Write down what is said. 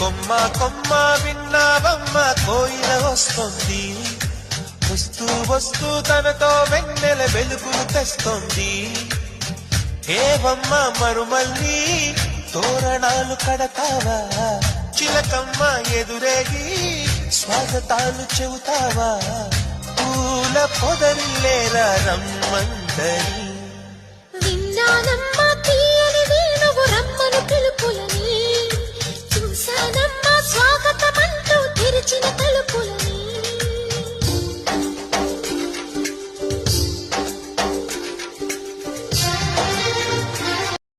కొమ్మ కొమ్మ విన్నావమ్మ కోయిల వస్తుంది, వస్తూ వస్తూ తనతో వెన్నెల వెలుగులు తెస్తుంది. ఏవమ్మ మరుమల్లి తోరణాలు కడతావా, చిలకమ్మ ఎదురేగి స్వాగతాలు చెబుతావా, పూల పొదరిల్లేరా రమ్మందరి. విన్నానమ్మ